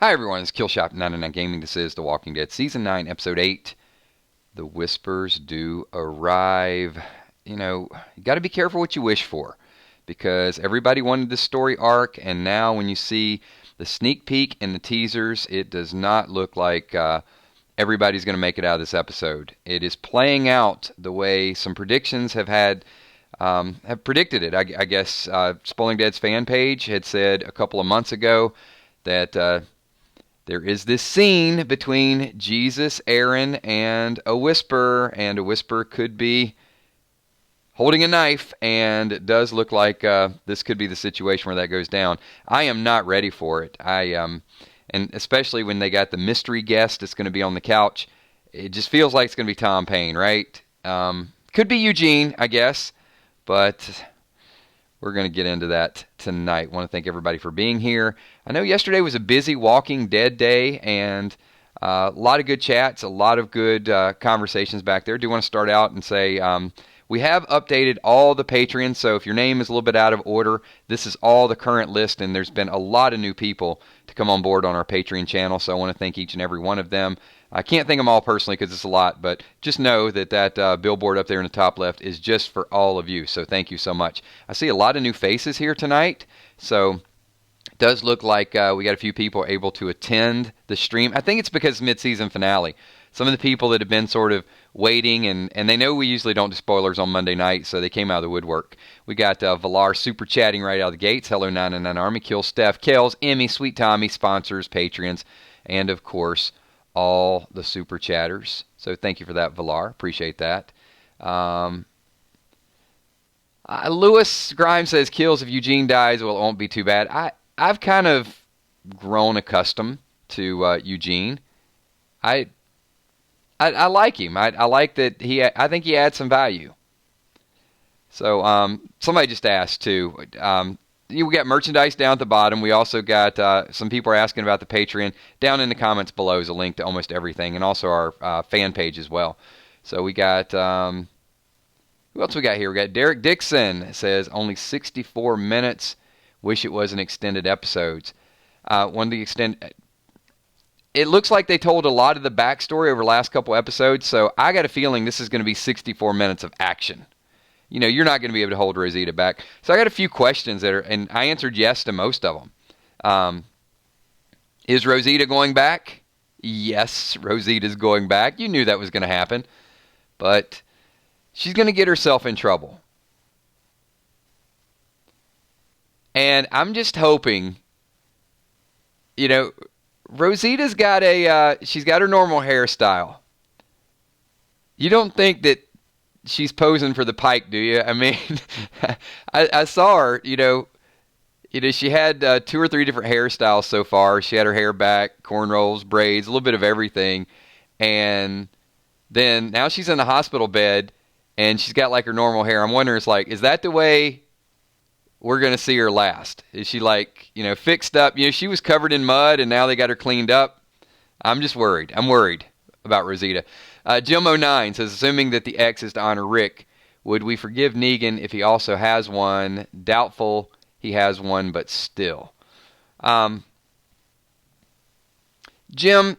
Hi everyone, it's Killshot99 Gaming. This is The Walking Dead Season 9, Episode 8. The Whispers do arrive. You got to be careful what you wish for, because everybody wanted this story arc, and now when you see the sneak peek and the teasers, it does not look like everybody's going to make it out of this episode. It is playing out the way some predictions have predicted it. I guess Spoiling Dead's Fanpage had said a couple of months ago that there is this scene between Jesus, Aaron, and a Whisper could be holding a knife, and it does look like this could be the situation where that goes down. I am not ready for it. And especially when they got the mystery guest that's going to be on the couch, it just feels like it's going to be Tom Paine, right? Could be Eugene, I guess, but we're going to get into that tonight. I want to thank everybody for being here. I know yesterday was a busy Walking Dead day, and a lot of good chats, a lot of good conversations back there. I do want to start out and say we have updated all the Patreons, so if your name is a little bit out of order, this is all the current list, and there's been a lot of new people to come on board on our Patreon channel, so I want to thank each and every one of them. I can't thank them all personally because it's a lot, but just know that billboard up there in the top left is just for all of you, so thank you so much. I see a lot of new faces here tonight, so it does look like we got a few people able to attend the stream. I think it's because it's mid-season finale. Some of the people that have been sort of waiting, and they know we usually don't do spoilers on Monday night, so they came out of the woodwork. We got Valar super chatting right out of the gates. Hello, 999 Army. Kill Steph, Kels, Emmy, Sweet Tommy, sponsors, Patreons, and of course, all the super chatters. So thank you for that, Valar. Appreciate that. Lewis Grimes says, Kills, if Eugene dies, well, it won't be too bad. I've kind of grown accustomed to Eugene. I like him. I like that I think he adds some value. So somebody just asked too. We got merchandise down at the bottom. We also got some people are asking about the Patreon. Down in the comments below is a link to almost everything, and also our fan page as well. So we got who else we got here? We got Derek Dixon says only 64 minutes. Wish it was an extended episodes. One of the extend. It looks like they told a lot of the backstory over the last couple episodes, so I got a feeling this is going to be 64 minutes of action. You're not going to be able to hold Rosita back. So I got a few questions and I answered yes to most of them. Is Rosita going back? Yes, Rosita's going back. You knew that was going to happen. But she's going to get herself in trouble. And I'm just hoping, Rosita's got she's got her normal hairstyle. You don't think that she's posing for the Pike, do you? I mean, I saw her, she had 2 or 3 different hairstyles so far. She had her hair back, cornrows, braids, a little bit of everything. And then now she's in the hospital bed and she's got like her normal hair. I'm wondering, is that the way we're going to see her last? Is she fixed up? She was covered in mud and now they got her cleaned up. I'm just worried. I'm worried about Rosita. Jim09 says, assuming that the X is to honor Rick, would we forgive Negan if he also has one? Doubtful he has one, but still. Jim,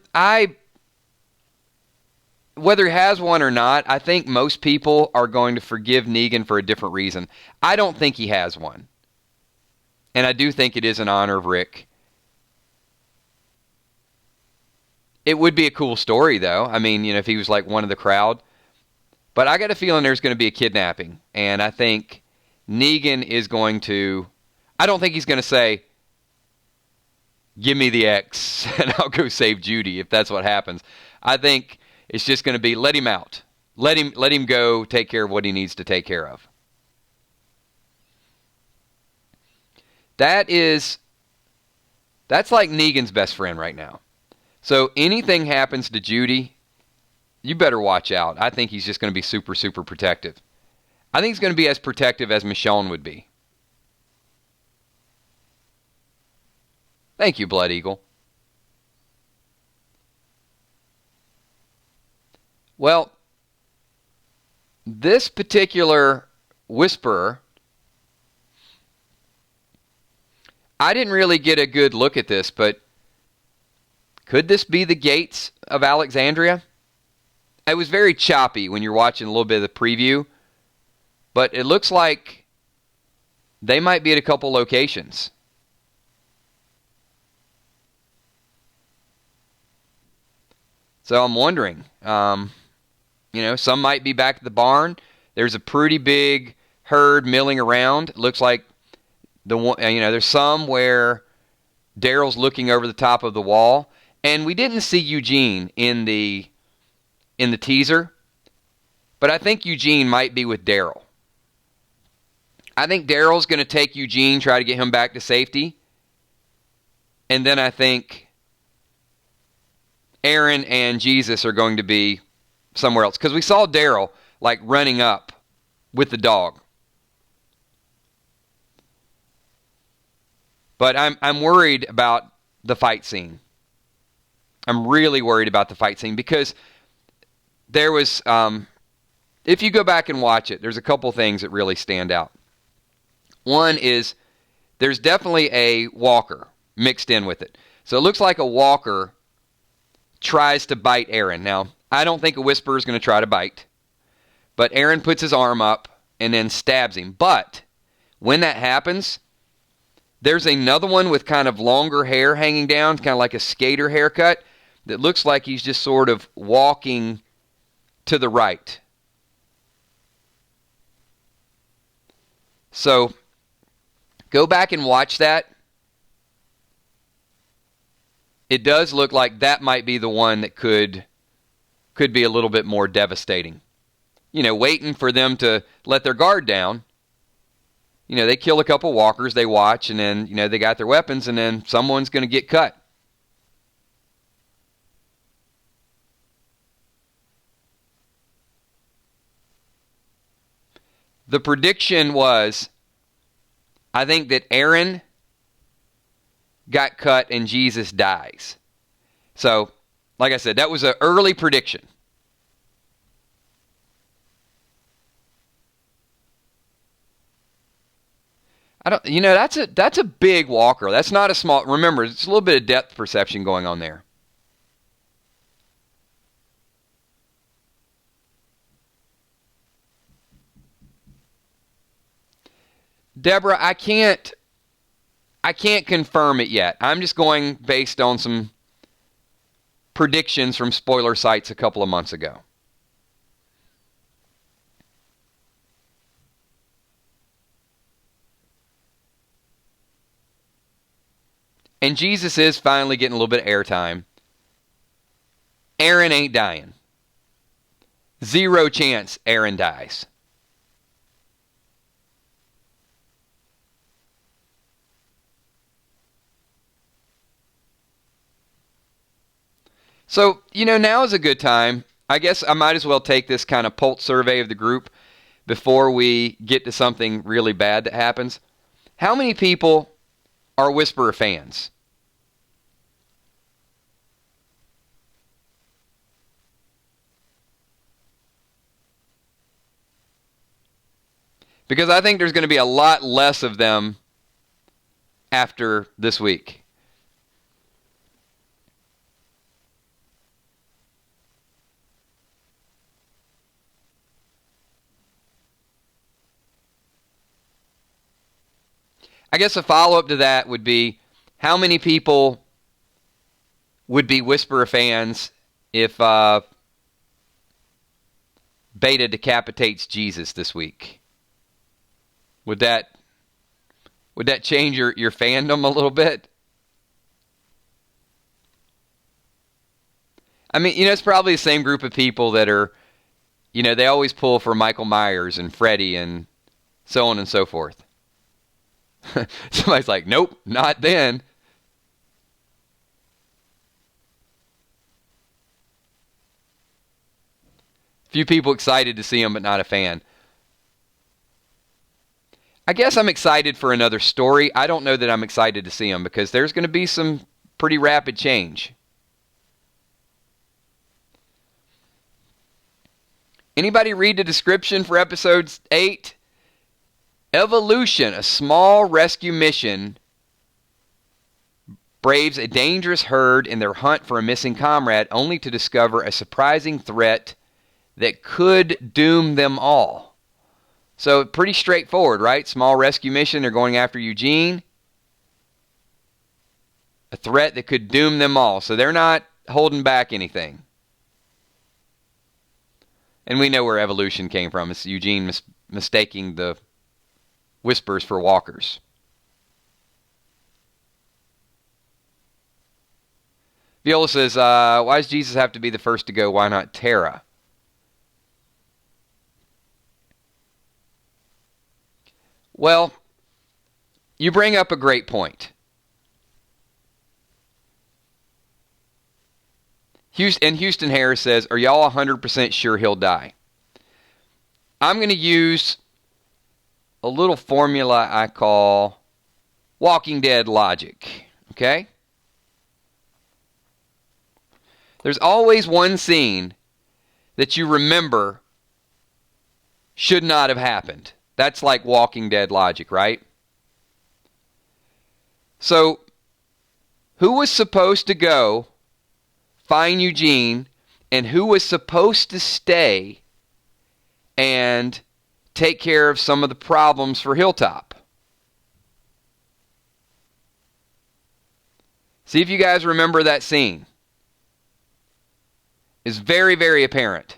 whether he has one or not, I think most people are going to forgive Negan for a different reason. I don't think he has one. And I do think it is in honor of Rick. It would be a cool story, though. I mean, if he was like one of the crowd. But I got a feeling there's going to be a kidnapping. And I think Negan is going to... I don't think he's going to say, give me the X and I'll go save Judy if that's what happens. I think it's just going to be, let him out. Let him go take care of what he needs to take care of. That's like Negan's best friend right now. So anything happens to Judy, you better watch out. I think he's just going to be super, super protective. I think he's going to be as protective as Michonne would be. Thank you, Blood Eagle. Well, this particular Whisperer, I didn't really get a good look at this, but Could this be the gates of Alexandria? It was very choppy when you're watching a little bit of the preview, but it looks like they might be at a couple locations. So I'm wondering, some might be back at the barn. There's a pretty big herd milling around. It looks like there's some where Daryl's looking over the top of the wall, and we didn't see Eugene in the teaser, but I think Eugene might be with Daryl. I think Daryl's going to take Eugene, try to get him back to safety, and then I think Aaron and Jesus are going to be somewhere else, because we saw Daryl like running up with the dog. But I'm worried about the fight scene. I'm really worried about the fight scene because there was, if you go back and watch it, there's a couple things that really stand out. One is there's definitely a walker mixed in with it. So it looks like a walker tries to bite Aaron. Now, I don't think a whisperer is going to try to bite, but Aaron puts his arm up and then stabs him. But when that happens, there's another one with kind of longer hair hanging down, kind of like a skater haircut, that looks like he's just sort of walking to the right. So go back and watch that. It does look like that might be the one that could be a little bit more devastating. Waiting for them to let their guard down. They kill a couple walkers, they watch, and then, they got their weapons, and then someone's going to get cut. The prediction was, I think that Aaron got cut and Jesus dies. So, like I said, that was an early prediction. That's a big walker. That's not a small. Remember, it's a little bit of depth perception going on there. Deborah, I can't confirm it yet. I'm just going based on some predictions from spoiler sites a couple of months ago. And Jesus is finally getting a little bit of airtime. Aaron ain't dying. 0 chance Aaron dies. So, now is a good time. I guess I might as well take this kind of pulse survey of the group before we get to something really bad that happens. How many people are Whisperer fans? Because I think there's going to be a lot less of them after this week. I guess a follow-up to that would be, how many people would be Whisperer fans if Beta decapitates Jesus this week? Would that change your fandom a little bit? I mean, it's probably the same group of people that are, they always pull for Michael Myers and Freddy and so on and so forth. Somebody's like, nope, not then. Few people excited to see him, but not a fan. I guess I'm excited for another story. I don't know that I'm excited to see him because there's going to be some pretty rapid change. Anybody read the description for episode 8? Evolution, a small rescue mission braves a dangerous herd in their hunt for a missing comrade, only to discover a surprising threat that could doom them all. So pretty straightforward, right? Small rescue mission. They're going after Eugene. A threat that could doom them all. So they're not holding back anything. And we know where evolution came from. It's Eugene mistaking the whispers for walkers. Viola says, why does Jesus have to be the first to go? Why not Tara? Well, you bring up a great point. Houston Harris says, are y'all 100% sure he'll die? I'm going to use a little formula I call Walking Dead logic. Okay? There's always one scene that you remember should not have happened. That's like Walking Dead logic, right? So, who was supposed to go find Eugene, and who was supposed to stay and take care of some of the problems for Hilltop? See if you guys remember that scene. It's very, very apparent.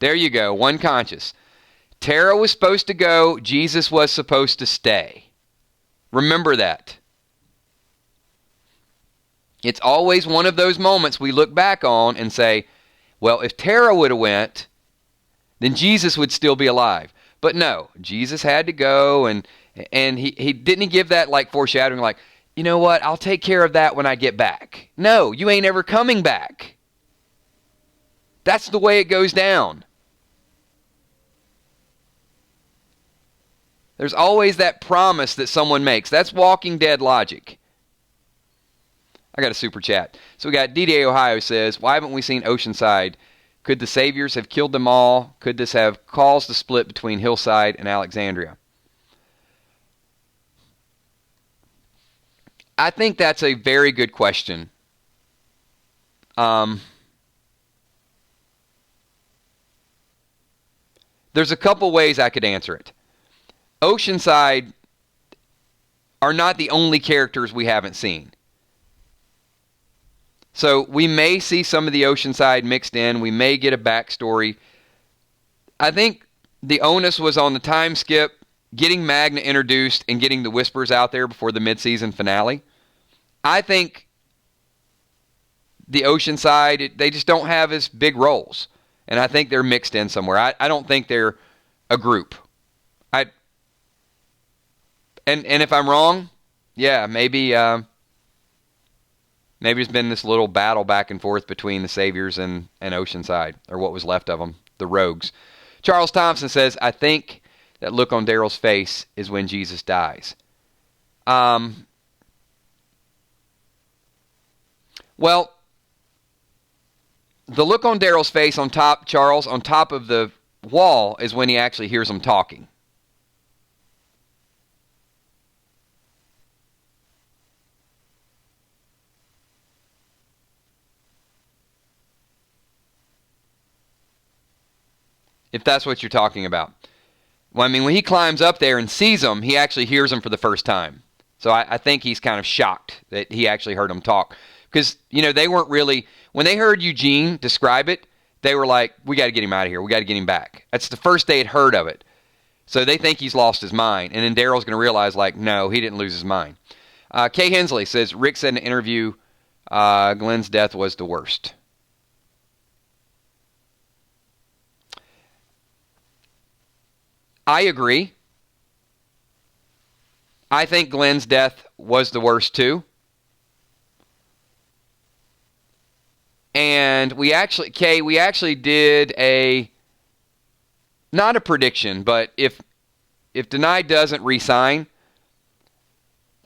There you go, one conscious. Tara was supposed to go, Jesus was supposed to stay. Remember that. It's always one of those moments we look back on and say, well, if Tara would have went, then Jesus would still be alive. But no, Jesus had to go, and he didn't give that like foreshadowing, like, you know what, I'll take care of that when I get back. No, you ain't ever coming back. That's the way it goes down. There's always that promise that someone makes. That's Walking Dead logic. I got a super chat. So we got DDA Ohio says, why haven't we seen Oceanside? Could the Saviors have killed them all? Could this have caused the split between Hillside and Alexandria? I think that's a very good question. There's a couple ways I could answer it. Oceanside are not the only characters we haven't seen. So we may see some of the Oceanside mixed in. We may get a backstory. I think the onus was on the time skip, getting Magna introduced, and getting the Whispers out there before the mid-season finale. I think the Oceanside, they just don't have as big roles. And I think they're mixed in somewhere. I don't think they're a group. And if I'm wrong, yeah, maybe there's been this little battle back and forth between the Saviors and Oceanside, or what was left of them, the Rogues. Charles Thompson says, I think that look on Daryl's face is when Jesus dies. Well, the look on Daryl's face on top, Charles, on top of the wall is when he actually hears them talking. If that's what you're talking about. Well, I mean, when he climbs up there and sees them, he actually hears them for the first time. So I think he's kind of shocked that he actually heard them talk. Because, they weren't really, when they heard Eugene describe it, they were like, we got to get him out of here. We got to get him back. That's the first they had heard of it. So they think he's lost his mind. And then Daryl's going to realize, like, no, he didn't lose his mind. Kay Hensley says, Rick said in an interview, Glenn's death was the worst. I agree. I think Glenn's death was the worst too. And we actually did not a prediction, but if Denai doesn't re-sign,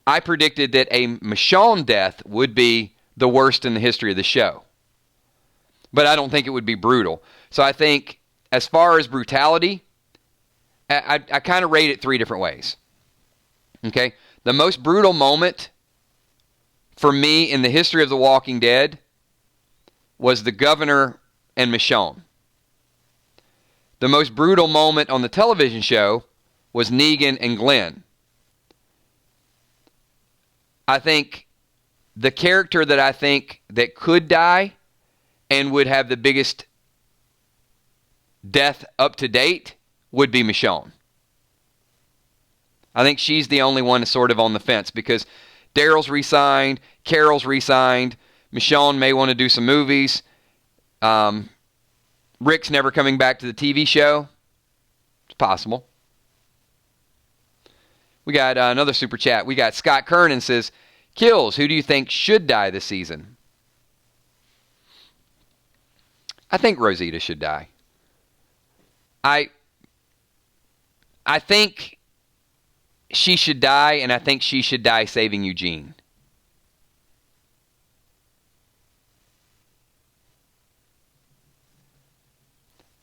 I predicted that a Michonne death would be the worst in the history of the show. But I don't think it would be brutal. So I think as far as brutality, I kind of rate it three different ways. Okay? The most brutal moment for me in the history of The Walking Dead was the governor and Michonne. The most brutal moment on the television show was Negan and Glenn. I think the character that I think that could die and would have the biggest death up to date would be Michonne. I think she's the only one sort of on the fence because Daryl's re-signed, Carol's re-signed, Michonne may want to do some movies. Rick's never coming back to the TV show. It's possible. We got another super chat. We got Scott Kernan says, Kills, who do you think should die this season? I think Rosita should die. I think she should die, and I think she should die saving Eugene.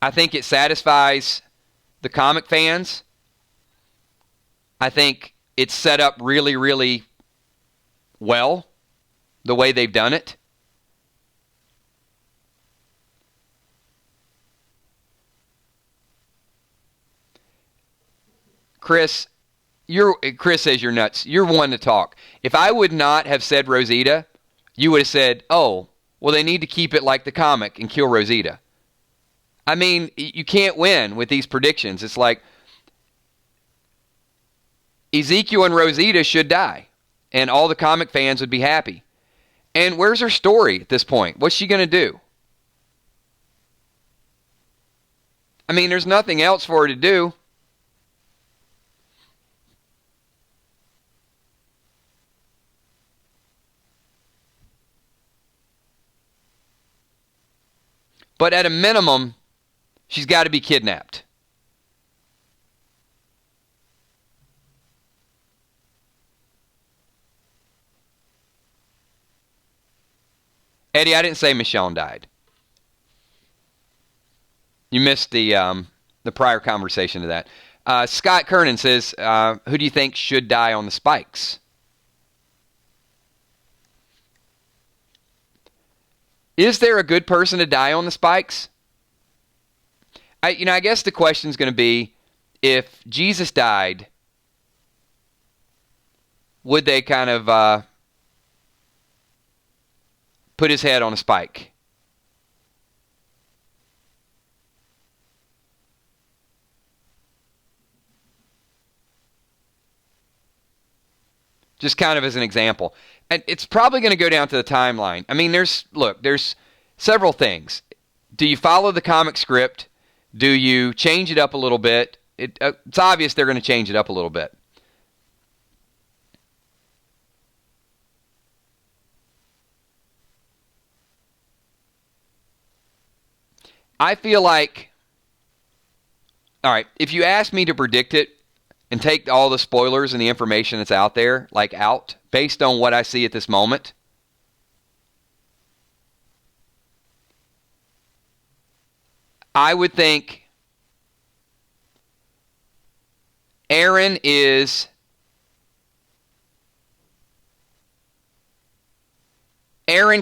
I think it satisfies the comic fans. I think it's set up really, really well, the way they've done it. Chris says you're nuts. You're one to talk. If I would not have said Rosita, you would have said, oh, well, they need to keep it like the comic and kill Rosita. I mean, you can't win with these predictions. It's like Ezekiel and Rosita should die, and all the comic fans would be happy. And where's her story at this point? What's she going to do? I mean, there's nothing else for her to do. But at a minimum, she's got to be kidnapped. Eddie, I didn't say Michonne died. You missed the prior conversation to that. Scott Kernan says, who do you think should die on the spikes? Is there a good person to die on the spikes? I guess the question is going to be, if Jesus died, would they kind of put his head on a spike? Just kind of as an example. And it's probably going to go down to the timeline. I mean, there's several things. Do you follow the comic script? Do you change it up a little bit? It's obvious they're going to change it up a little bit. I feel like, all right, if you ask me to predict it and take all the spoilers and the information that's out there, like out, based on what I see at this moment, I would think Aaron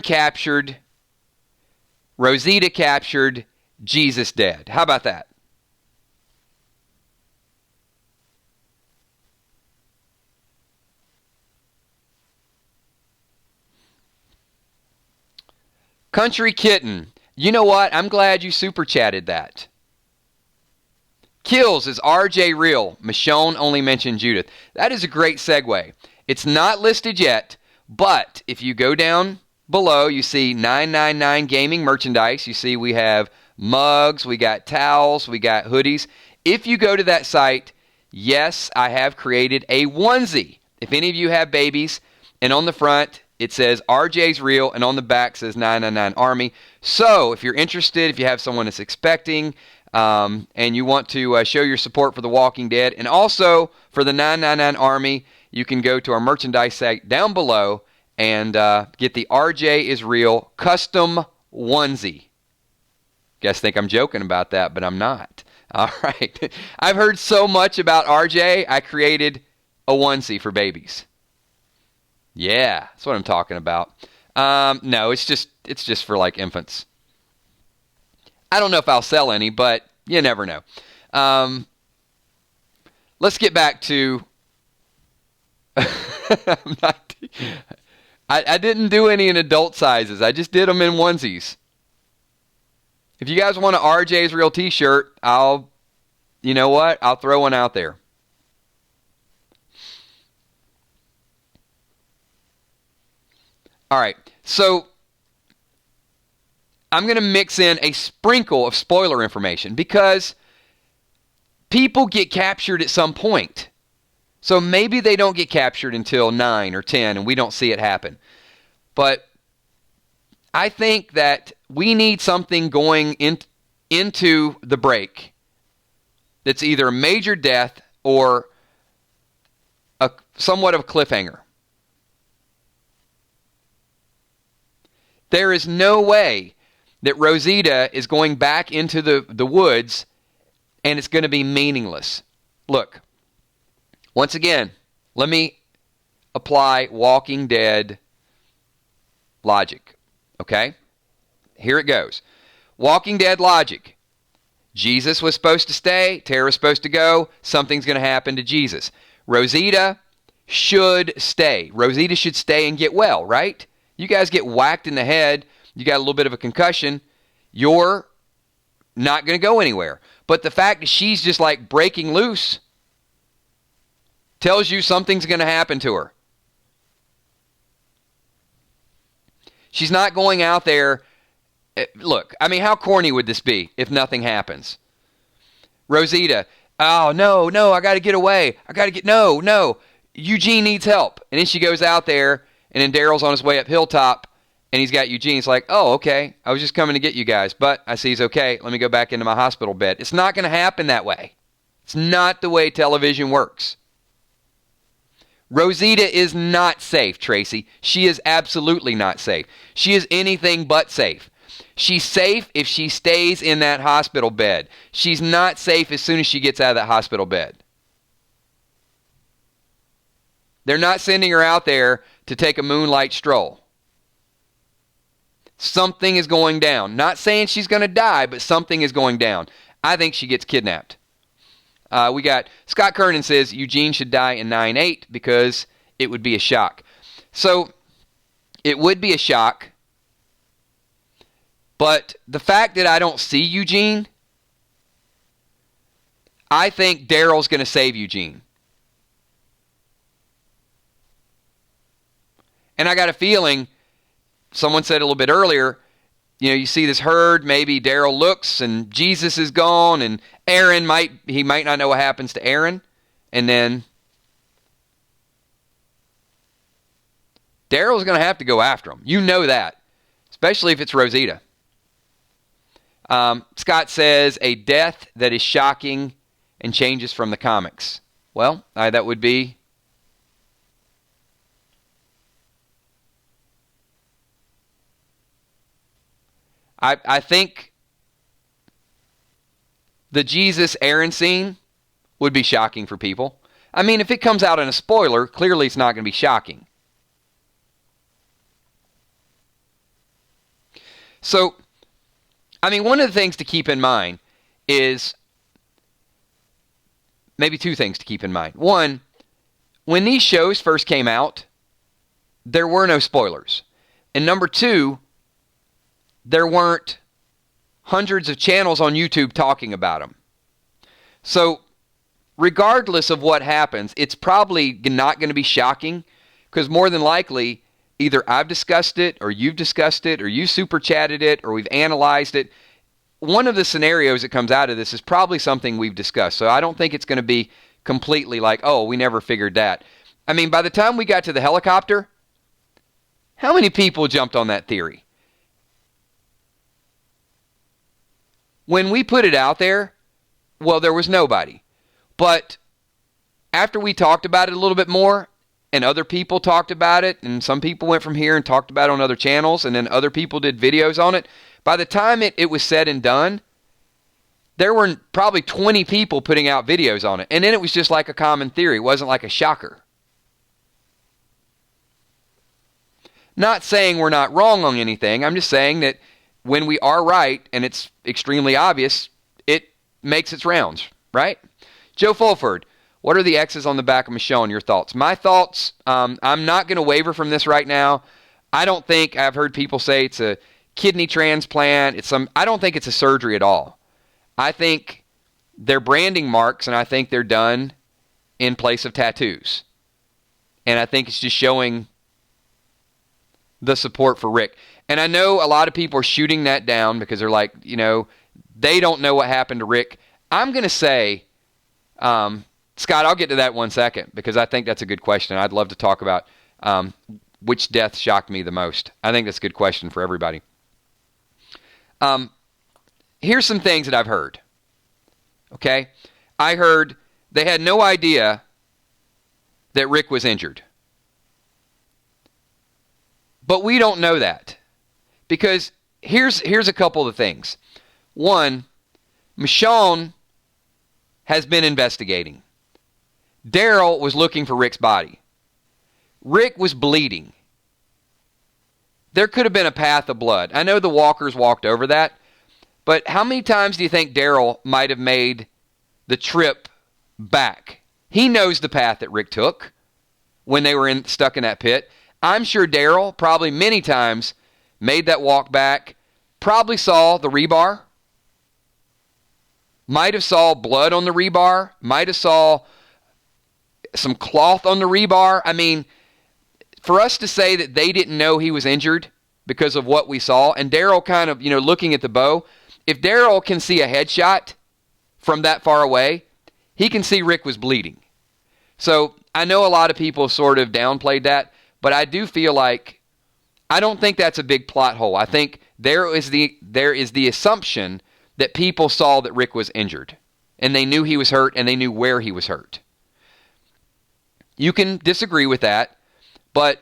captured, Rosita captured, Jesus dead. How about that? Country Kitten. You know what? I'm glad you super chatted that. Kills is RJ real. Michonne only mentioned Judith. That is a great segue. It's not listed yet, but if you go down below, you see 999 Gaming merchandise. You see we have mugs, we got towels, we got hoodies. If you go to that site, yes, I have created a onesie. If any of you have babies, and on the front it says RJ's real, and on the back says 999 Army. So if you're interested, if you have someone that's expecting, and you want to show your support for The Walking Dead, and also for the 999 Army, you can go to our merchandise site down below and get the RJ is real custom onesie. Guys think I'm joking about that, but I'm not. All right. I've heard so much about RJ, I created a onesie for babies. Yeah, that's what I'm talking about. No, it's just for like infants. I don't know if I'll sell any, but you never know. Let's get back to. I didn't do any in adult sizes. I just did them in onesies. If you guys want an RJ's Real t-shirt, you know what? I'll throw one out there. All right, so I'm going to mix in a sprinkle of spoiler information because people get captured at some point. So maybe they don't get captured until 9 or 10 and we don't see it happen. But I think that we need something going into the break that's either a major death or somewhat of a cliffhanger. There is no way that Rosita is going back into the woods and it's going to be meaningless. Look, once again, let me apply Walking Dead logic, okay? Here it goes. Walking Dead logic. Jesus was supposed to stay. Tara was supposed to go. Something's going to happen to Jesus. Rosita should stay. Rosita should stay and get well, right? You guys get whacked in the head. You got a little bit of a concussion. You're not going to go anywhere. But the fact that she's just like breaking loose tells you something's going to happen to her. She's not going out there. Look, I mean, how corny would this be if nothing happens? Rosita, oh, no, I got to get away. No. Eugene needs help. And then she goes out there, and then Daryl's on his way up Hilltop, and he's got Eugene. It's like, oh, okay, I was just coming to get you guys, but I see he's okay. Let me go back into my hospital bed. It's not going to happen that way. It's not the way television works. Rosita is not safe, Tracy. She is absolutely not safe. She is anything but safe. She's safe if she stays in that hospital bed. She's not safe as soon as she gets out of that hospital bed. They're not sending her out there to take a moonlight stroll. Something is going down. Not saying she's going to die, but something is going down. I think she gets kidnapped. We got Scott Kernan says Eugene should die in 9/8 because it would be a shock. So it would be a shock, but the fact that I don't see Eugene, I think Daryl's going to save Eugene. And I got a feeling, someone said a little bit earlier, you see this herd, maybe Daryl looks and Jesus is gone and Aaron might not know what happens to Aaron. And then Daryl's going to have to go after him. You know that, especially if it's Rosita. Scott says, a death that is shocking and changes from the comics. Well, that would be... I think the Jesus Aaron scene would be shocking for people. I mean, if it comes out in a spoiler, clearly it's not going to be shocking. So, I mean, one of the things to keep in mind is, maybe two things to keep in mind. One, when these shows first came out, there were no spoilers. And number two, there weren't hundreds of channels on YouTube talking about them. So, regardless of what happens, it's probably not going to be shocking because more than likely, either I've discussed it or you've discussed it or you super chatted it or we've analyzed it. One of the scenarios that comes out of this is probably something we've discussed. So I don't think it's going to be completely like, oh, we never figured that. I mean, by the time we got to the helicopter, how many people jumped on that theory? When we put it out there, well, there was nobody. But after we talked about it a little bit more, and other people talked about it, and some people went from here and talked about it on other channels, and then other people did videos on it, by the time it was said and done, there were probably 20 people putting out videos on it. And then it was just like a common theory. It wasn't like a shocker. Not saying we're not wrong on anything. I'm just saying that when we are right and it's extremely obvious, it makes its rounds, right? Joe Fulford, what are the X's on the back of Michonne? Your thoughts? My thoughts, I'm not going to waver from this right now. I don't think, I've heard people say it's a kidney transplant. I don't think it's a surgery at all. I think they're branding marks, and I think they're done in place of tattoos. And I think it's just showing the support for Rick. And I know a lot of people are shooting that down because they're like, they don't know what happened to Rick. I'm going to say, Scott, I'll get to that 1 second because I think that's a good question. I'd love to talk about which death shocked me the most. I think that's a good question for everybody. Here's some things that I've heard. Okay? I heard they had no idea that Rick was injured. But we don't know that. Because here's a couple of things. One, Michonne has been investigating. Daryl was looking for Rick's body. Rick was bleeding. There could have been a path of blood. I know the walkers walked over that, but how many times do you think Daryl might have made the trip back? He knows the path that Rick took when they were stuck in that pit. I'm sure Daryl probably many times made that walk back, probably saw the rebar, might have saw blood on the rebar, might have saw some cloth on the rebar. I mean, for us to say that they didn't know he was injured because of what we saw, and Daryl kind of, looking at the bow, if Daryl can see a headshot from that far away, he can see Rick was bleeding. So I know a lot of people sort of downplayed that, but I do feel like I don't think that's a big plot hole. I think there is the assumption that people saw that Rick was injured, and they knew he was hurt, and they knew where he was hurt. You can disagree with that, but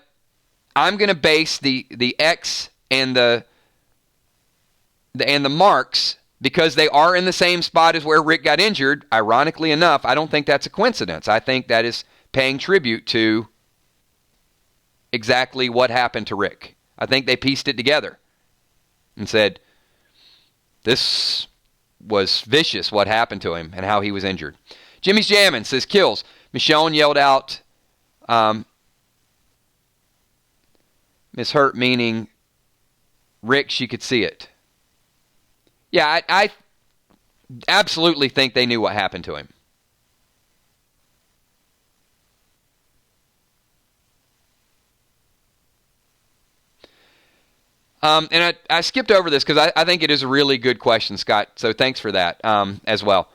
I'm going to base the X and the marks because they are in the same spot as where Rick got injured. Ironically enough, I don't think that's a coincidence. I think that is paying tribute to exactly what happened to Rick. I think they pieced it together and said, this was vicious what happened to him and how he was injured. Jimmy's Jammin' says, kills. Michonne yelled out, Miss Hurt, meaning Rick, she could see it. Yeah, I absolutely think they knew what happened to him. And I skipped over this because I think it is a really good question, Scott. So thanks for that as well.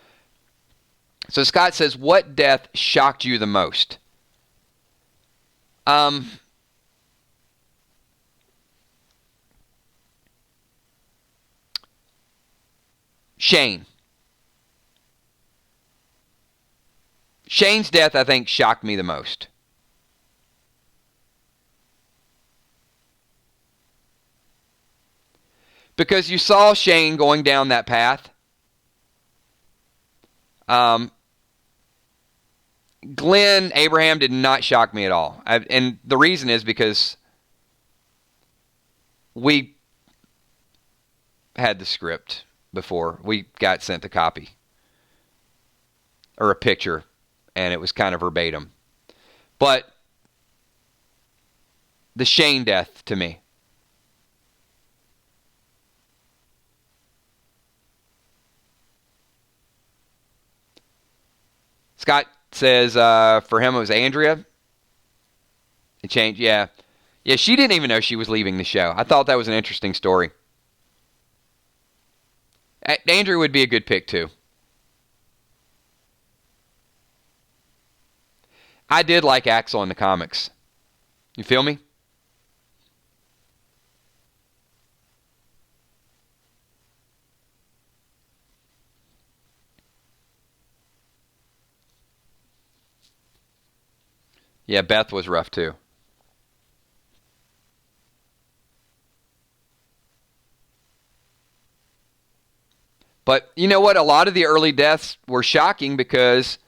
So Scott says, what death shocked you the most? Shane. Shane's death, I think, shocked me the most. Because you saw Shane going down that path. Glenn Abraham did not shock me at all. And the reason is because we had the script before. We got sent a copy. Or a picture. And it was kind of verbatim. But the Shane death to me. Scott says for him it was Andrea. It changed, yeah. Yeah, she didn't even know she was leaving the show. I thought that was an interesting story. Andrea would be a good pick, too. I did like Axel in the comics. You feel me? Yeah, Beth was rough too. But you know what? A lot of the early deaths were shocking because,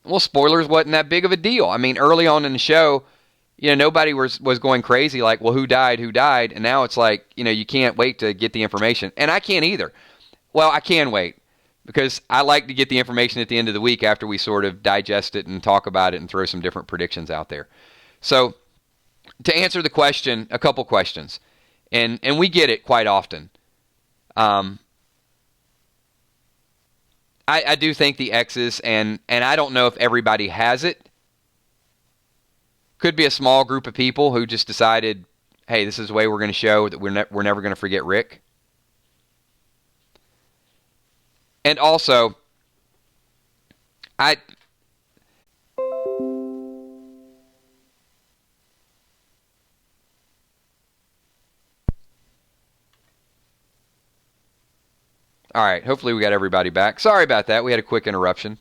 well, spoilers wasn't that big of a deal. I mean, early on in the show, nobody was going crazy like, well, who died? And now it's like, you can't wait to get the information. And I can't either. Well, I can wait because I like to get the information at the end of the week after we sort of digest it and talk about it and throw some different predictions out there. So to answer the question, a couple questions, and we get it quite often. I do think the X's, and I don't know if everybody has it. Could be a small group of people who just decided, hey, this is the way we're going to show that we're never going to forget Rick. And also, all right, hopefully we got everybody back. Sorry about that. We had a quick interruption.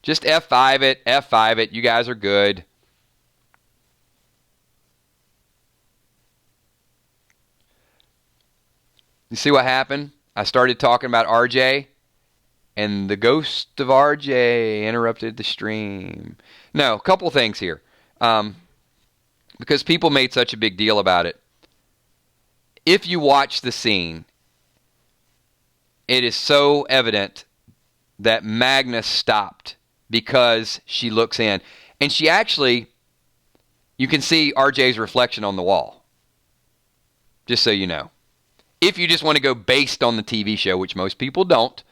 Just F5 it, F5 it. You guys are good. You see what happened? I started talking about RJ, and the ghost of RJ interrupted the stream. No, a couple things here. Because people made such a big deal about it. If you watch the scene, it is so evident that Magna stopped because she looks in. And she actually, you can see RJ's reflection on the wall. Just so you know. If you just want to go based on the TV show, which most people don't.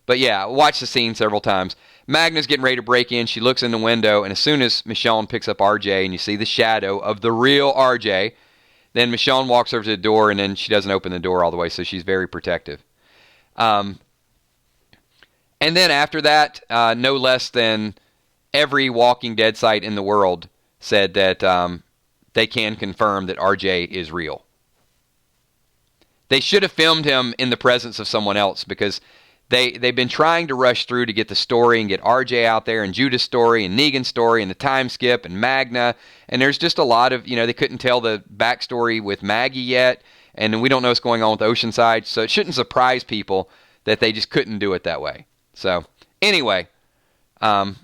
But yeah, watch the scene several times. Magna's getting ready to break in. She looks in the window, and as soon as Michonne picks up RJ and you see the shadow of the real RJ, then Michonne walks over to the door, and then she doesn't open the door all the way, so she's very protective. And then after that, no less than every Walking Dead site in the world said that they can confirm that RJ is real. They should have filmed him in the presence of someone else because they've been trying to rush through to get the story and get RJ out there and Judah's story and Negan's story and the time skip and Magna. And there's just a lot of, they couldn't tell the backstory with Maggie yet. And we don't know what's going on with Oceanside. So it shouldn't surprise people that they just couldn't do it that way. So anyway, like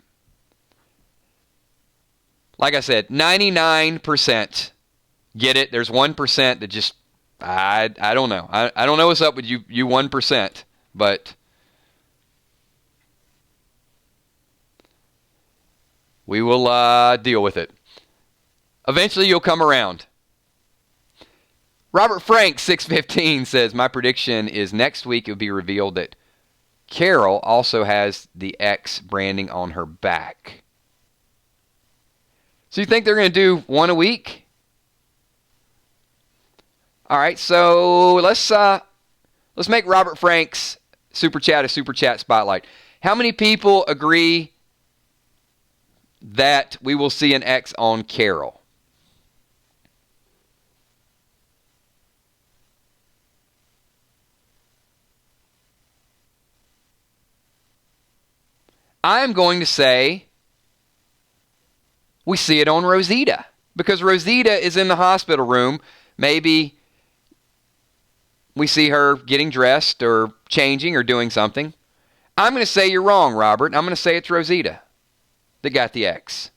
I said, 99% get it. There's 1% that just, I don't know. I don't know what's up with you 1%, but we will deal with it. Eventually you'll come around. Robert Frank 615 says, my prediction is next week it will be revealed that Carol also has the X branding on her back. So you think they're going to do one a week? All right, so let's make Robert Frank's Super Chat a Super Chat Spotlight. How many people agree that we will see an X on Carol? I'm going to say we see it on Rosita because Rosita is in the hospital room. Maybe we see her getting dressed or changing or doing something. I'm going to say you're wrong, Robert. I'm going to say it's Rosita that got the X.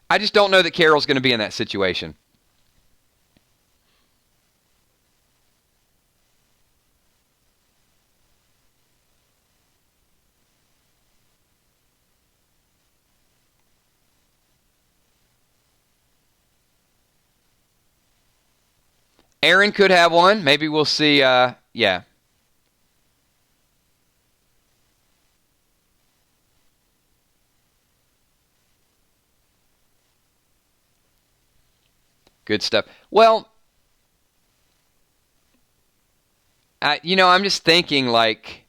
I just don't know that Carol's going to be in that situation. Aaron could have one. Maybe we'll see. Yeah. Good stuff. Well, I'm just thinking like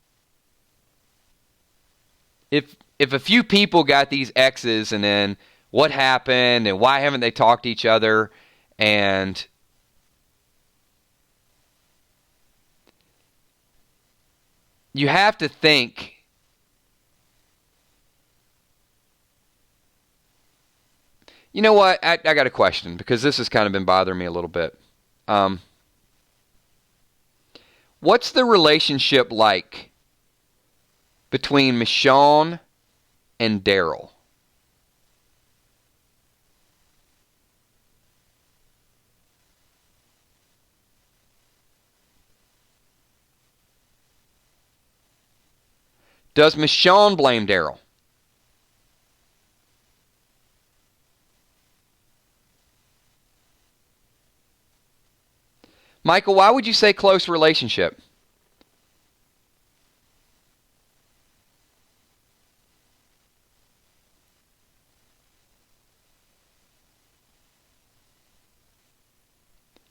if a few people got these X's and then what happened and why haven't they talked to each other. And you have to think, you know what, I got a question, because this has kind of been bothering me a little bit. What's the relationship like between Michonne and Daryl? Does Michonne blame Daryl? Michael, why would you say close relationship?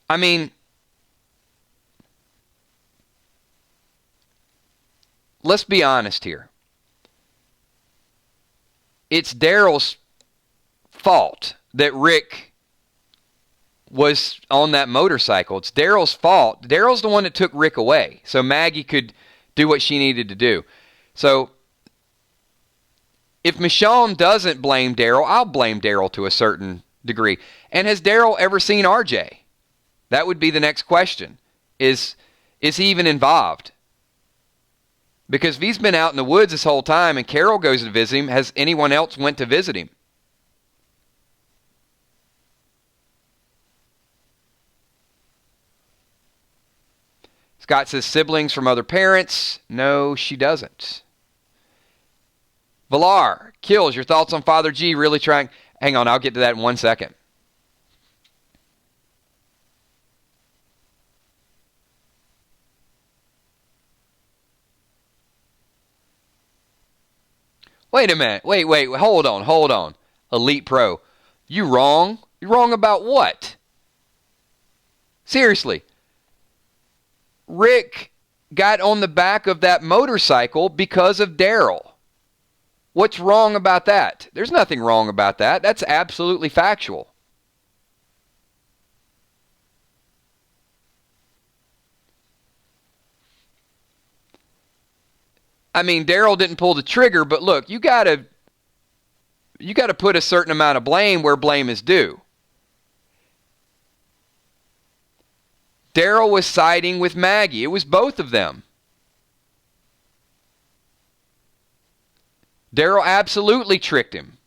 I mean, let's be honest here. It's Daryl's fault that Rick was on that motorcycle. It's Daryl's fault. Daryl's the one that took Rick away, so Maggie could do what she needed to do. So if Michonne doesn't blame Daryl, I'll blame Daryl to a certain degree. And has Daryl ever seen RJ? That would be the next question. Is he even involved? Because if he's been out in the woods this whole time and Carol goes to visit him, has anyone else went to visit him? Scott says siblings from other parents. No, she doesn't. Villar, Kills, your thoughts on Father G really trying... Hang on, I'll get to that in 1 second. Wait a minute. Wait. Hold on. Elite Pro. You wrong? You wrong about what? Seriously. Rick got on the back of that motorcycle because of Daryl. What's wrong about that? There's nothing wrong about that. That's absolutely factual. I mean, Daryl didn't pull the trigger, but look, you gotta put a certain amount of blame where blame is due. Daryl was siding with Maggie. It was both of them. Daryl absolutely tricked him.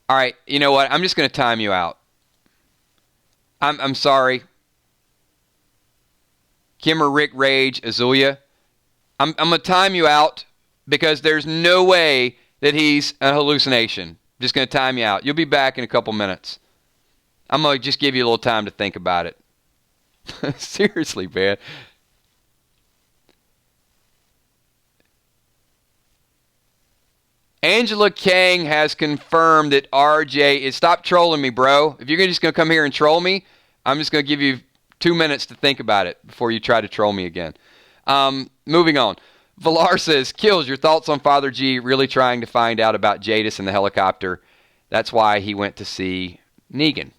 All right, you know what? I'm just going to time you out. I'm sorry. Kimmer, Rick, Rage, Azulia. I'm going to time you out because there's no way that he's a hallucination. Just going to time you out. You'll be back in a couple minutes. I'm going to just give you a little time to think about it. Seriously, man. Angela Kang has confirmed that RJ is... Stop trolling me, bro. If you're just going to come here and troll me, I'm just going to give you 2 minutes to think about it before you try to troll me again. Moving on. Villar says, Kills, your thoughts on Father G really trying to find out about Jadis and the helicopter. That's why he went to see Negan.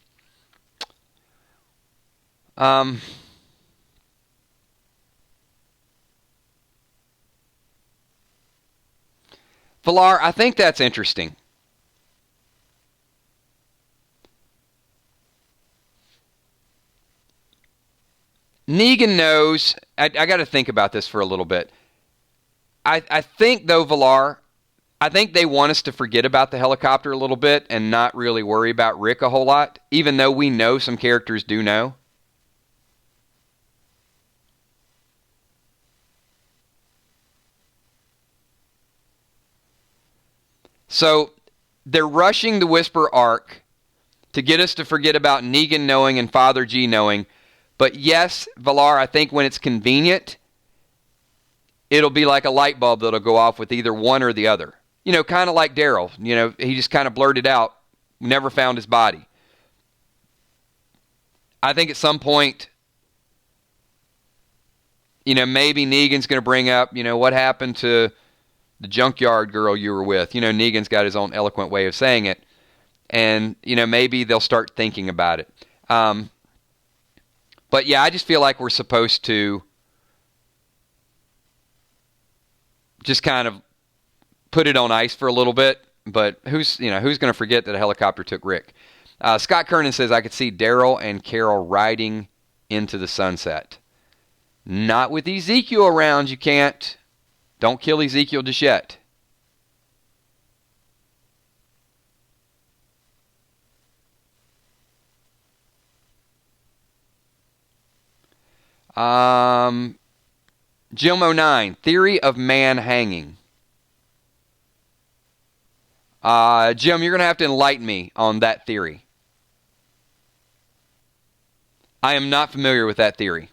Villar, I think that's interesting. Negan knows... I got to think about this for a little bit. I think, though, Villar, I think they want us to forget about the helicopter a little bit and not really worry about Rick a whole lot, even though we know some characters do know. So they're rushing the Whisper arc to get us to forget about Negan knowing and Father G knowing. But yes, Villar, I think when it's convenient, it'll be like a light bulb that'll go off with either one or the other. You know, kind of like Daryl. You know, he just kind of blurted out, never found his body. I think at some point, maybe Negan's going to bring up, what happened to the junkyard girl you were with. Negan's got his own eloquent way of saying it. And, maybe they'll start thinking about it. But yeah, I just feel like we're supposed to just kind of put it on ice for a little bit. But who's going to forget that a helicopter took Rick? Scott Kernan says, I could see Daryl and Carol riding into the sunset. Not with Ezekiel around, you can't. Don't kill Ezekiel just yet. Jim09, theory of man hanging. Jim, you're going to have to enlighten me on that theory. I am not familiar with that theory.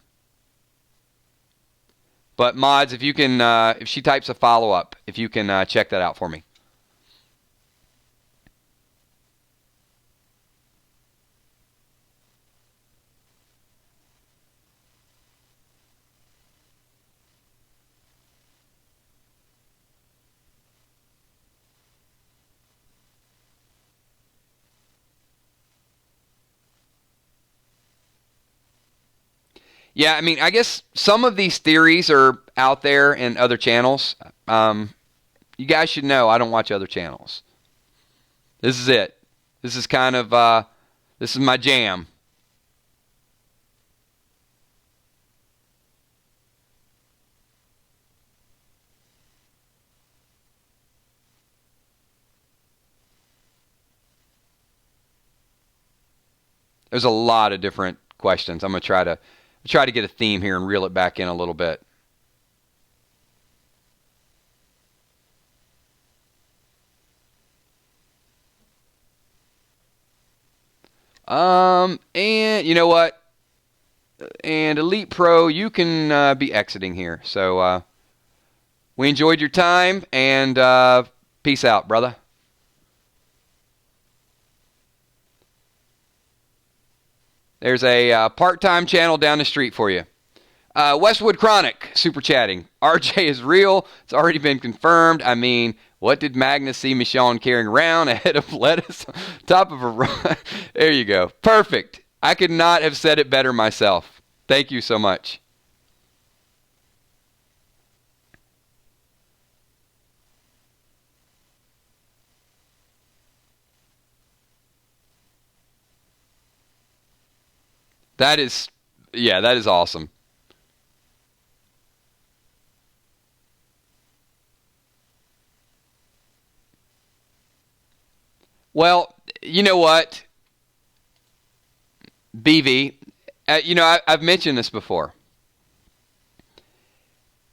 But mods, if you can, if she types a follow-up, if you can check that out for me. Yeah, I mean, I guess some of these theories are out there in other channels. You guys should know I don't watch other channels. This is it. This is kind of, this is my jam. There's a lot of different questions. I'm going to try to get a theme here and reel it back in a little bit. And you know what? And Elite Pro, you can be exiting here. So we enjoyed your time, and peace out, brother. There's a part-time channel down the street for you. Westwood Chronic, super chatting. RJ is real. It's already been confirmed. I mean, what did Magnus see Michonne carrying around? A head of lettuce on top of a... There you go. Perfect. I could not have said it better myself. Thank you so much. That is... Yeah, that is awesome. Well, you know what, BV, I've mentioned this before.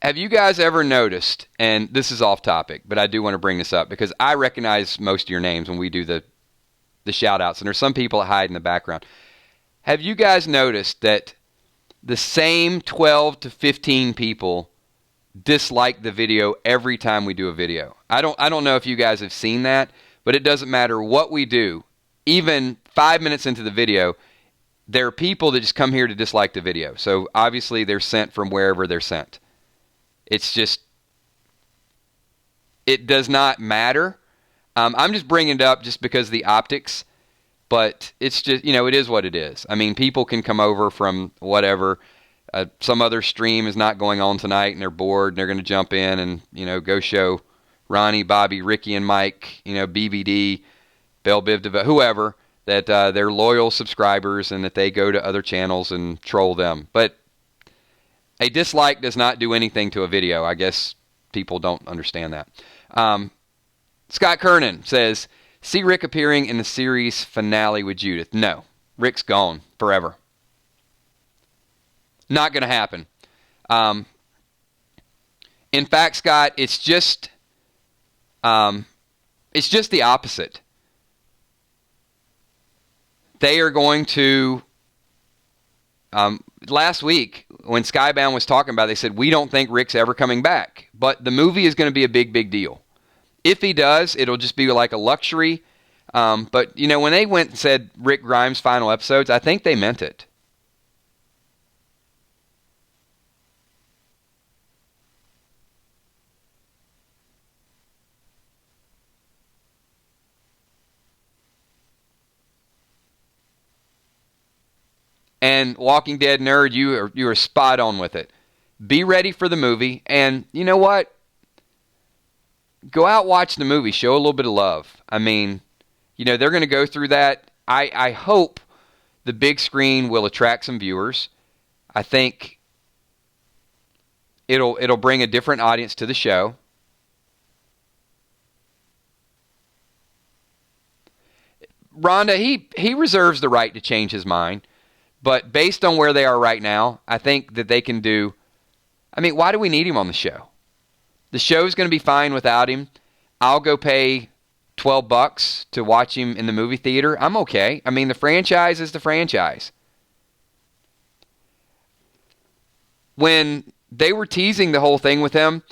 Have you guys ever noticed, and this is off topic, but I do want to bring this up because I recognize most of your names when we do the shout outs, and there's some people that hide in the background. Have you guys noticed that the same 12 to 15 people dislike the video every time we do a video? I don't know if you guys have seen that. But it doesn't matter what we do. Even 5 minutes into the video, there are people that just come here to dislike the video. So obviously they're sent from wherever they're sent. It's just, it does not matter. I'm just bringing it up just because of the optics. But it's just, it is what it is. I mean, people can come over from whatever. Some other stream is not going on tonight and they're bored and they're going to jump in and, go show Ronnie, Bobby, Ricky, and Mike, BBD, Bell Biv, whoever, that they're loyal subscribers and that they go to other channels and troll them. But a dislike does not do anything to a video. I guess people don't understand that. Scott Kernan says, see Rick appearing in the series finale with Judith. No, Rick's gone forever. Not going to happen. In fact, Scott, it's just the opposite. They are going to, last week when Skybound was talking about it, they said, we don't think Rick's ever coming back. But the movie is going to be a big, big deal. If he does, it'll just be like a luxury. But, when they went and said Rick Grimes' final episodes, I think they meant it. And Walking Dead nerd, you are spot on with it. Be ready for the movie, and you know what? Go out, watch the movie, show a little bit of love. I mean, they're going to go through that. I hope the big screen will attract some viewers. I think it'll bring a different audience to the show. Rhonda, he reserves the right to change his mind, but based on where they are right now, I think that they can do. I mean, why do we need him on the show? The show's going to be fine without him. I'll go pay $12 to watch him in the movie theater. I'm okay. I mean, the franchise is the franchise. When they were teasing the whole thing with him,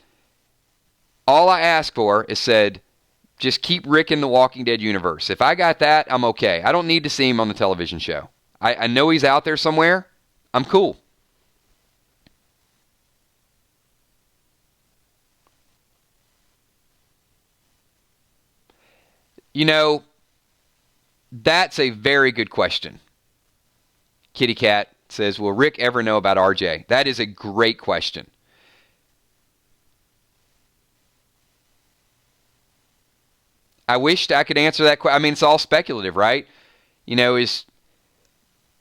all I asked for is said, just keep Rick in the Walking Dead universe. If I got that, I'm okay. I don't need to see him on the television show. I know he's out there somewhere. I'm cool. That's a very good question. Kitty Cat says, will Rick ever know about RJ? That is a great question. I wished I could answer that question. I mean, it's all speculative, right?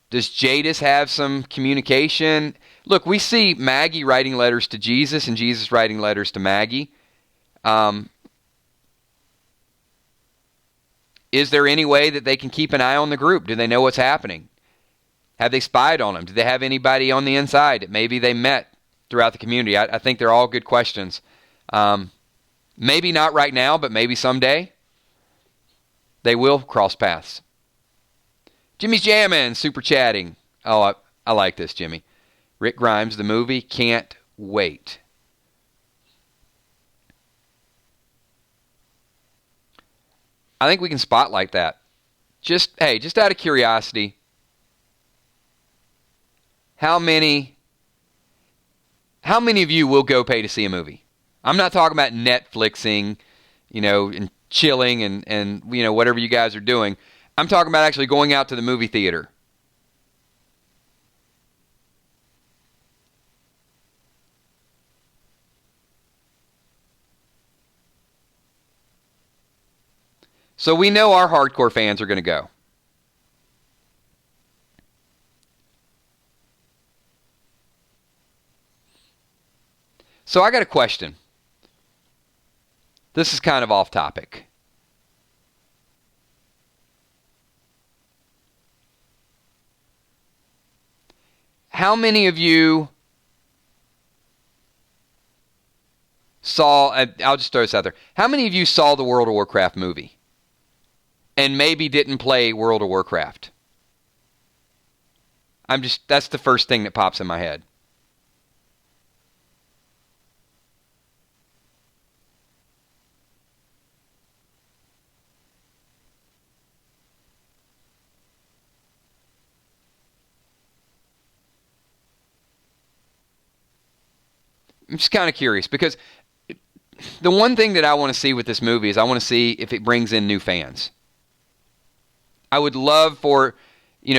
Does Jadis have some communication? Look, we see Maggie writing letters to Jesus and Jesus writing letters to Maggie. Is there any way that they can keep an eye on the group? Do they know what's happening? Have they spied on them? Do they have anybody on the inside that maybe they met throughout the community? I think they're all good questions. Maybe not right now, but maybe someday they will cross paths. Jimmy's jamming, super chatting. Oh, I like this, Jimmy. Rick Grimes, the movie, can't wait. I think we can spotlight that. Just out of curiosity, how many of you will go pay to see a movie? I'm not talking about Netflixing, and chilling and whatever you guys are doing. I'm talking about actually going out to the movie theater. So we know our hardcore fans are going to go. So I got a question. This is kind of off topic. How many of you saw, I'll just throw this out there. How many of you saw the World of Warcraft movie and maybe didn't play World of Warcraft? That's the first thing that pops in my head. I'm just kind of curious because the one thing that I want to see with this movie is I want to see if it brings in new fans. I would love for,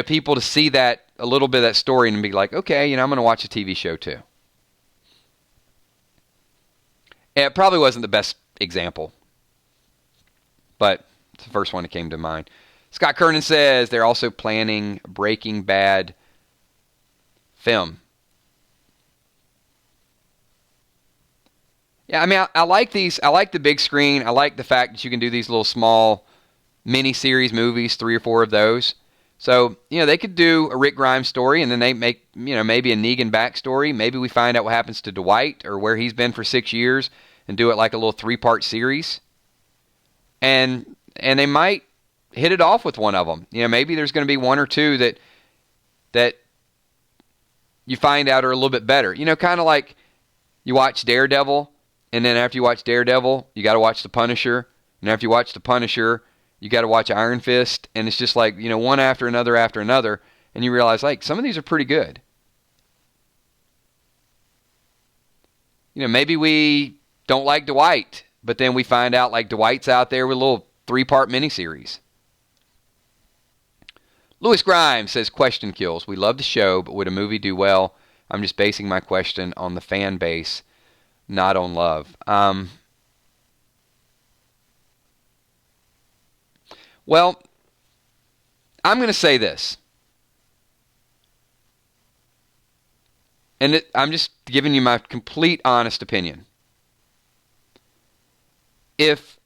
people to see that, a little bit of that story and be like, okay, I'm going to watch a TV show too. It probably wasn't the best example, but it's the first one that came to mind. Scott Kernan says they're also planning Breaking Bad film. Yeah, I mean, I like these. I like the big screen. I like the fact that you can do these little small mini-series movies, 3 or 4 of those. So, they could do a Rick Grimes story, and then they make, maybe a Negan backstory. Maybe we find out what happens to Dwight or where he's been for 6 years and do it like a little 3-part series. And they might hit it off with one of them. Maybe there's going to be 1 or 2 that you find out are a little bit better. Kind of like you watch Daredevil, and then after you watch Daredevil, you got to watch The Punisher. And after you watch The Punisher, you got to watch Iron Fist. And it's just like, one after another, and you realize, like, some of these are pretty good. Maybe we don't like Dwight, but then we find out, like, Dwight's out there with a little 3-part miniseries. Louis Grimes says, question kills. We love the show, but would a movie do well? I'm just basing my question on the fan base, not on love. Well, I'm going to say this. And I'm just giving you my complete honest opinion. If